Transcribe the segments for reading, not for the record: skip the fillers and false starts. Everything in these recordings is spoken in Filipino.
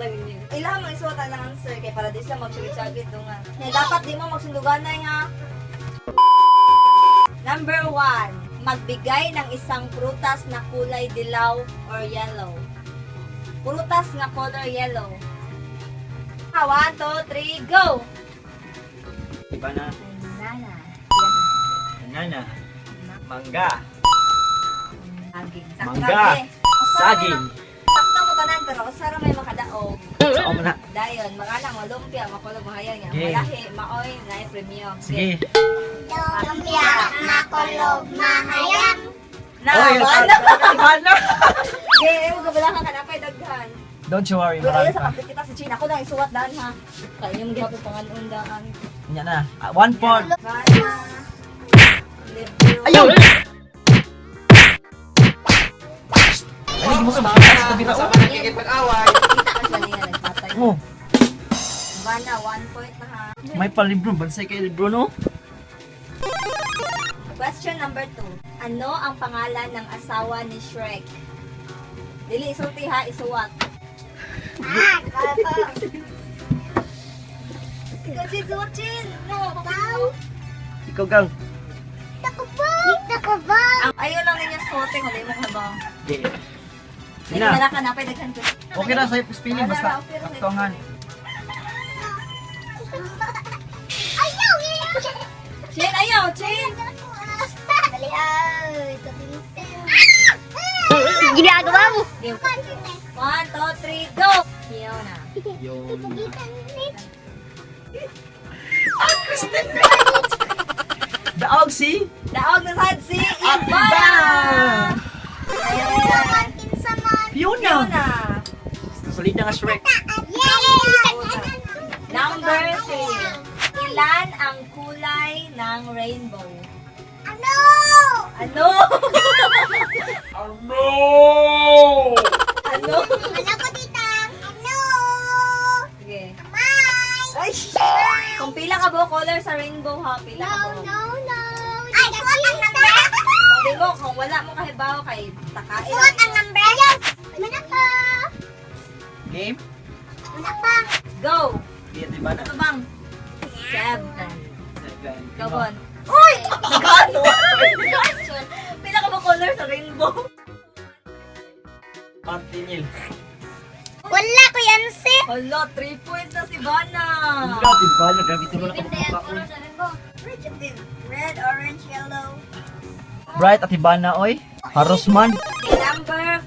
ninyo. Ilang mga isuot ang answer kay para di sila magsugit-sagit doon nga. Dapat di mo magsunduganay ha. Number 1. Magbigay ng isang prutas na kulay dilaw or yellow. Prutas na color yellow. 1, 2, 3, go! Iba na. Banana. Banana. Mangga. Saging. Mangga. Saging. Sakto mo tanan pero usara may makadaog. Saan mo na? Dayon, magana mo lumpia, makulog mahayaw niya. Okay. Malahi, maoy, na premium. Sige. Lumpia, makulog, mahayam. Na, Oy, bana. Bana. Okay, mo gabala ka kanapay daghan. Don't you worry, Pero marami sa pa. kapit kita sa China, ako na isuwat daan ha. Kaya yung gihapon panganundaan. Yan na. 1/4. Bana. Libro. Ayaw! Ay, hindi mo sa baka sa tabi na. Kita ka siya niya, nagpatay. Oh, Bana, 1 point na ha. may palibro. Bansay kay libro, no? Question number 2. Ano ang pangalan ng asawa ni Shrek? Dili isulti ha, isuwat. Ikaw, Chin, suwat, Chin! No, pakaw! Ikaw, gang. Ang ayaw lang ninyo suwate kung di mo kabang. Okay. Hindi Na. wala ka na, pwede daghan ko. Okay na sa'yo spelling. Basta taktongan. Chin, ayaw, Chin! Ginagawa mo. Game. 1, 2, 3, go! Ayaw na. Yun. Daog si Daog na sad si Iba! Ivana! Ayan. Fiona. Fiona. Solid na nga Shrek. Number 3. Ilan ang kulay ng rainbow? Ano? Ano? Sige. Ay, kung pila ka ba color sa rainbow ha? Pila ka ba? Kung di mo, kung wala mo kahibaw kay takain lang. Game? Go! Di ba na? Ano bang? 7. 7. Gabon. Uy! Nagano? Pila ka ba color sa rainbow? Martinil. Wala ko yan, sis. Hala, 3 points na si Bana. Grabe ba? Grabe tulo na kapagkakaon. Red, orange, yellow. Bright at Ibana, oy. Haros man. Okay, number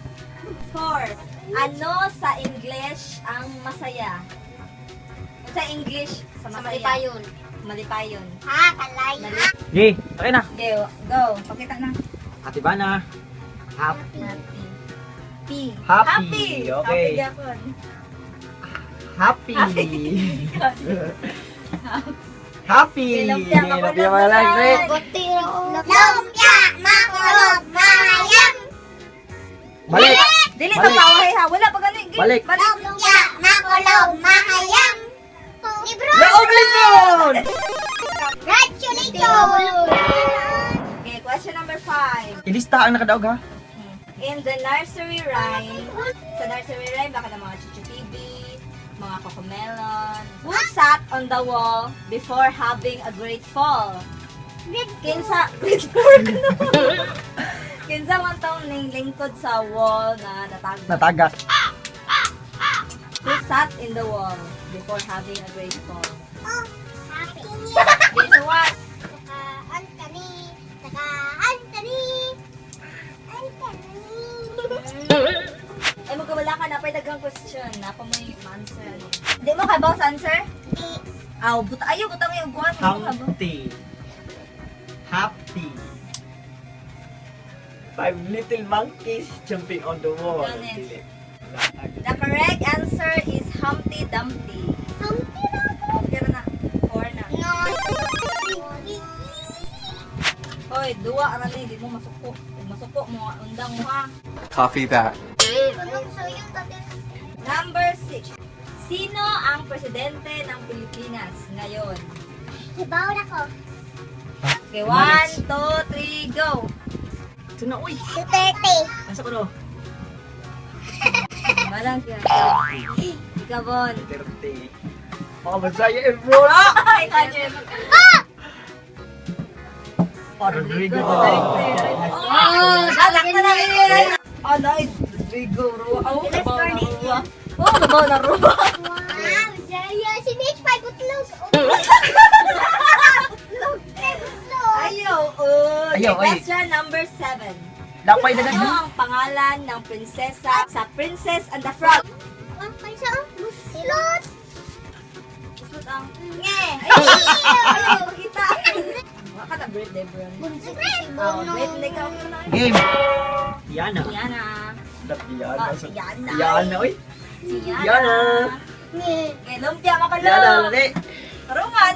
4. Ano sa English ang masaya? Sa English, sa masaya. Malipayon. Ha, kalay. Mali. Okay, okay na. Okay, go. Pakita na. At Ibana. Happy. Happy. Happy, okay. Happy gapon. Happy. Okay, Happy. lumpia, makulog Lumpia na malang, sad. Rick. Lumpia, makulog, mahayam. Balik. Dili Balik. to paway ha. Wala pa galing. Balik. Lumpia, makulog, mahayam. Libro. Laog Libron! Congratulations. Okay, question number 5. Ilista ang nakadaog ha. In the nursery rhyme, sa nursery rhyme, baka ng mga Chuchu TV, mga Cocomelon. Who sat on the wall before having a great fall? Kinsa, great fall ka na. Kinsa man taong ning lingkod sa wall na natagos. Natagak. Who sat in the wall before having a great fall? Oh, happy. Okay, so what? Anthony. Anthony. Ay, magkabala ka na, pwede dagang question. Napa mo yung answer. Di mo kabaw sa answer? Aw, buta, ayaw, buta mo yung buwan. Happy. Happy. 5 little monkeys jumping on the wall. Ganit. The correct answer is Humpty Dumpty. Okay na. 4 na. Hoy, duwa ra ni, di mo masuko. Kung masuko mo, undang mo ha. Copy that. Number 6. Sino ang presidente ng Pilipinas ngayon? Hibaw na ko. Okay, 1, 2, 3, go! Ito na, uy. Duterte. Nasa ko no? Balang kaya. Ikaw, Bon. Duterte. Oh, Masaya bro. Ay, Kajem. Rodrigo. Oh, dadak na lang yun. Ano, Rodrigo, Rua. Oh, kabaw na Rua. Oh, kabaw na Rua. Wow, Jaya. Si Mitch, pag-utlog. Ayaw, Ayaw, ay. question number 7. Lapay na Ano lang. ang pangalan ng prinsesa sa Princess and the Frog? Slot. Islut ang nge. Ayaw, kita. Waka na birthday, bro. Oh, birthday ka ako na. Game. Yana. Yana. Yana. Si Yana. Yana, oy. Si Yana. Yana. Eh, lumpia makulo. Yana, lali. Tarungan.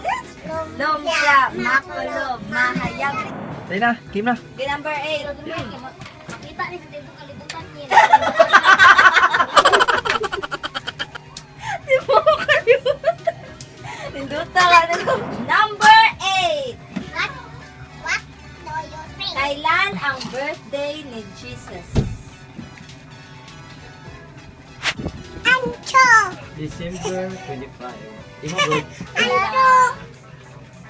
Lumpia makulo. Mahayag. Tayo na, game na. Okay, number 8. Kita ni sa dito kalibutan niya. Di mo ko kalimutan. Tinduta ka na. Number 8. What do you think? Kailan ang birthday ni Jesus? Ancho. December 25. Imo bro. Ano?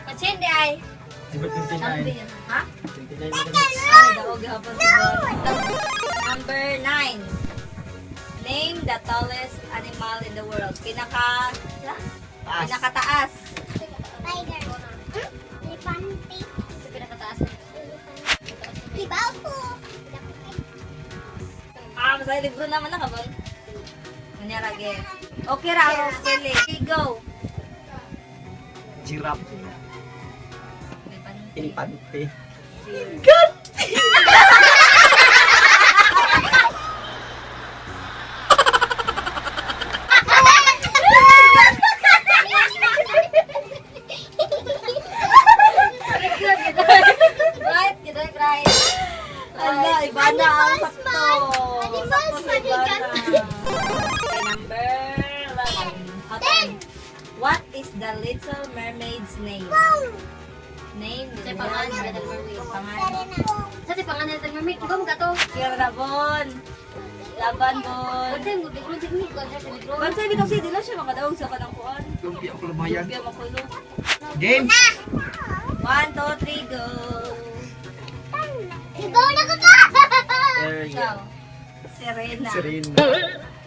Patsende ay. December 29. Ha? 29 na Ay, daog hapon siguro. Number 9. Name the tallest animal in the world. Pinakataas. Tiger. Elefante. Sa pinakataas. Ibaw ko. Masaya libro naman na kabon. Manyarage. Okay ra, Rose Kelly. Okay, go. Giraffe. May panty. Elefante. Right, kita right. Ala, iba na ang sakto. Sakto sa iba na. Okay, number 11. Okay. What is the Little Mermaid's name? Name the Little Mermaid. Pangalan. Sa ti pangalan ng mermaid, di ba mga to? Kira Bon. Laban Bon. Kasi mo bigro din ni ko sa libro. Bon sabi kasi dila siya makadaog sa kanang kuan. Lumpia ako lumayan. Lumpia makulo. Game. 1, 2, 3, go. Ibaw na ko ka. Area. Ikaw. Serena. Serena.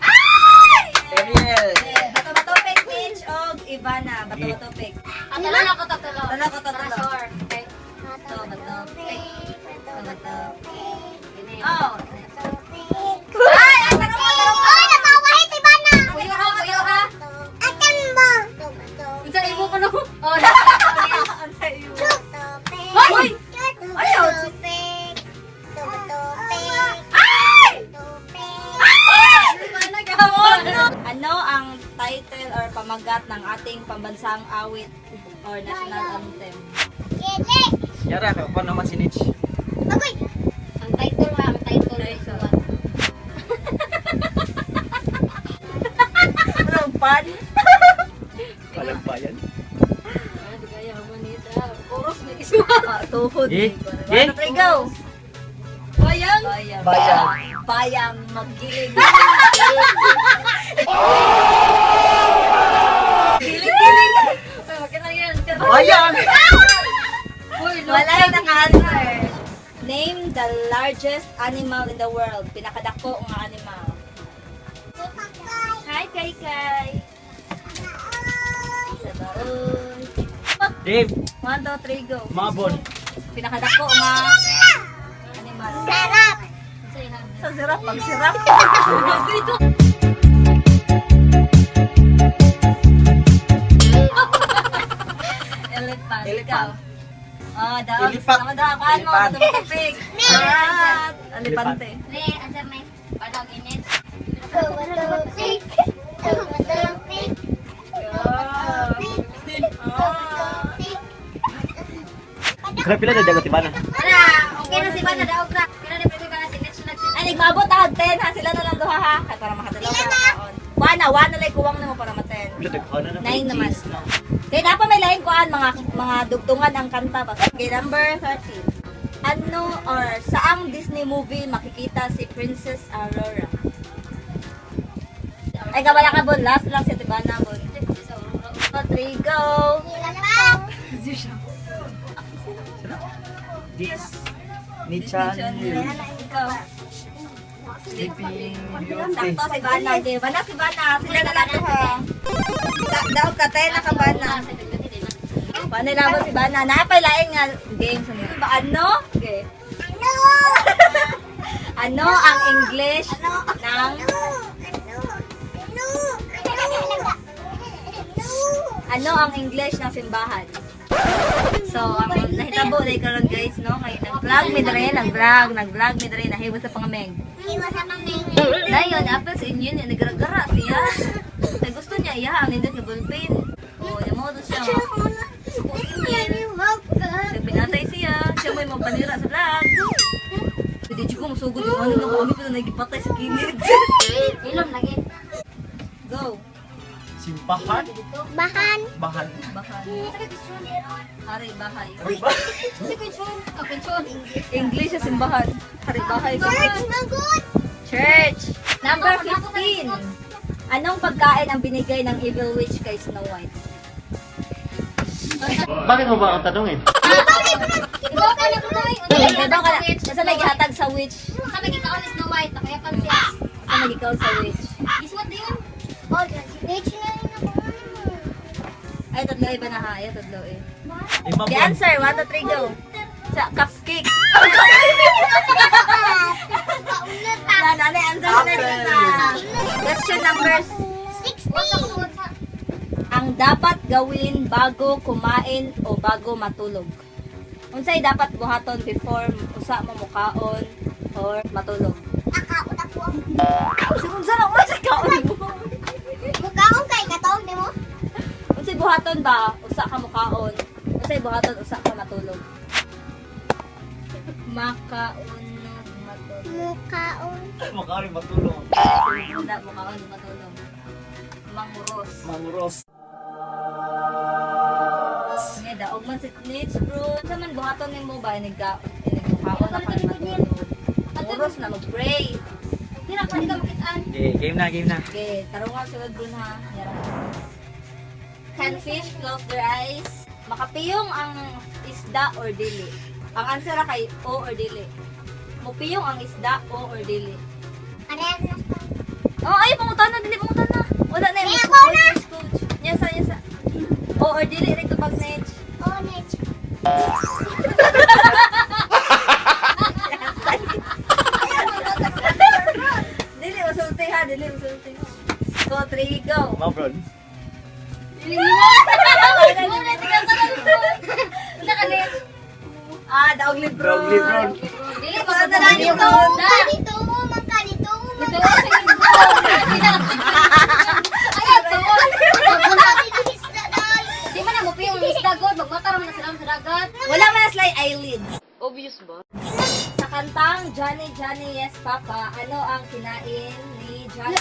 Ay! Ariel. Bato-bato pick, Mitch, og Ivana. Bato-bato pick. Talo na ko talo. Talo ko to, talo. Sure. Okay. Bato-bato pick. Bato-bato. Gini. Oh. Ay! Ay! Tara mo! Tara mo! Oy, napawahit si Bana. Kuyo ha. Akan mo. Unsa imo ko no? Oh, Ang sayo. Hoy! Ayaw. Ay! Ano ang title or pamagat ng ating pambansang awit or national anthem? Yele! Yara ka pa naman si Nitch. Agoy! ang title is what? Anong pan? Walang bayan. Ah, di kaya manita. Oros ni isuwa. Tuhod. Eh? One, two, three, go! Bayang. Bayang. Bayang. Bayang maggiling. Giling-giling. Ay, makita yan. Bayan! Uy, Wala na answer. Name the largest animal in the world. Pinakadako nga animal. Hi, Kay Kay. Sabaon. Game. 1, 2, 3, go. Mabon. Pinakadako nga animal. Sarap! Sa sirap, pag sirap. Elephant. Elephant. Ah, daw. Elephant. Tama daw. Kuhaan mo. Elephant. Matupik. Ah, Elefante. Ne, answer may. Padang init. Tumatupik! Tumatupik! Grabe pila na dagat ibana. Ara, okay na si Bana daog ra. Pila na pwede ba na si Nets na Ay, nagmabot ahad 10 ha. Sila na lang duha ha. Kaya para makadalaw ka kaon. Wana lang kuwang nimo para ma-10. Bila daghan na. 9 naman. Kaya dapat may lain kuan mga dugtungan ang kanta ba. Okay, number 13. Ano or saang Disney movie makikita si Princess Aurora? Ay, gabala ka, Bon. Last lang si Tibana, Bon. 3, go! This. Nichan. Ikaw. Sleeping Sakto si Bana. Okay, Bana si Bana. Sila na lang to ha. Daog ka tayo na ka Bana. Paano naman si Bana? Napailain nga game sa mga. Ano? Okay. Ano ang English ng ano ang English ng simbahan? So, ang nahitabo na karon guys, no? Kay nag-vlog mi dere, nag-vlog mi dere, nahiwas sa pangameng. Dayon, apel sa inyo niya, nagragara siya. Ay, gusto niya, iya, ang nindot nga ballpen. O, namodo siya. Nagpinatay siya, siya mo yung mapanira sa vlog. Pwede siya ko, masugod yung ano, kami pa na nagipatay sa kilid. Ilom lagi. Go. Simbahan. Bahan. Bahan. Bahay. Hari, bahay. Kunsyon. English sa simbahan. Hari, bahay. Birds, magot. Church. Number 15. Anong pagkain ang binigay ng evil witch kay Snow White? Bakit mo ba ako tanungin? Ikaw ka na kunoy. Diba ka na? Nasa may gihatag sa witch? Sa magikaon is no white. Kaya pan siya. Nasa may ikaw sa witch? Iswat din. Oh, rich na rin ako. Ay, tatlo iba na ha. Ay, tatlo eh. Lima The buwan. answer, 1, 2, 3, go. Sa cupcake. Nanay, answer na rin sa question number 16. ang dapat gawin bago kumain o bago matulog. Unsay dapat buhaton before usa mo mukaon or matulog? Nakaon ako. Sigun sa lang sa kaon mo. Mukhaon kay katawag ni mo? Unsay buhaton ba usa ka mukaon? Unsay buhaton usa ka matulog? Makaon matulog. Mukhaon. Makarin matulong. Hindi mukaon matulog. Manguros. Manguros. Nga daog man si Nitch bro. Sa man buhaton nimo ba nagmukaon na kan matulog. Manguros na mag-pray. Dira pa dito makitaan. Okay, game na, game na. Okay, tarungan sa bro ha. Can fish close their eyes? Makapiyong ang isda or dili? Ang answer ra kay o or dili. Mupiyong ang isda o or dili. Parehas na sa. Oh, ay pangutan na, dili pangutan na. Wala na Ay, yung ako na! coach. Yasa, yasa. O or dili rito pag Nitch. Oh, rich. Dili masulti ha, dili masulti. So, 3, go. Ma, bro. Ah, daog libro. Daog libro. Dili Ikaw pa na lang dito. yung Dito, mangka, dito, Dito mangka. sa dito. Ayaw to. Dito, isda, dahil. Di man na mo piyong isda god. Magmatar man na sila sa dagat. Wala man na sila eyelids. Obvious ba? Sa kantang Johnny Johnny Yes Papa, ano ang kinain ni Johnny?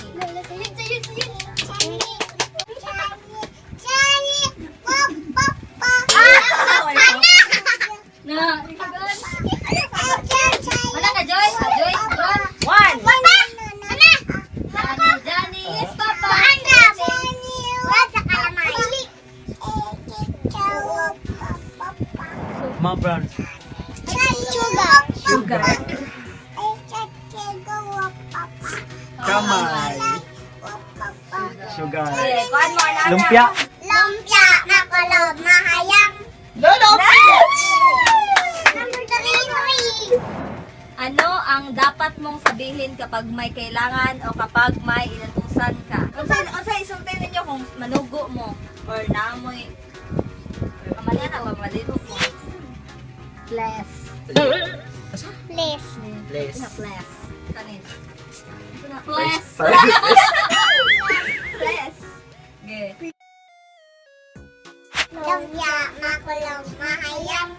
Na. Wala ka Joy? Ah, Joy? Ron? 1. Johnny, Johnny, yes, Papa. Ma, bro. Sugar. Kamay. Sugar. Okay, kuhaan mo na. Lumpia. Lumpia, makulob, mahayang. Lolo. Number 3. Ano ang dapat mong sabihin kapag may kailangan o kapag may inutusan ka? Unsay isultin ninyo kung manugo mo or naamoy kamalya na ba malito mo? Bless. Please. Bless. Ina bless. Kanin. Ina bless. Bless. Okay. Lumpia, makulob, mahayang.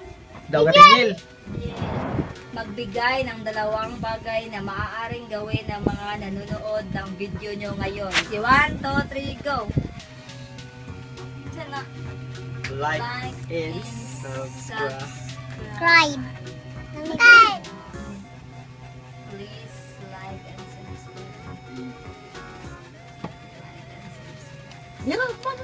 Daw ka tingil. Magbigay ng 2 bagay na maaaring gawin ng mga nanonood ng video nyo ngayon. 1, 2, 3, go! Sana. Like Like and and subscribe. Cried. Cried. Please like and subscribe. Yan ang man.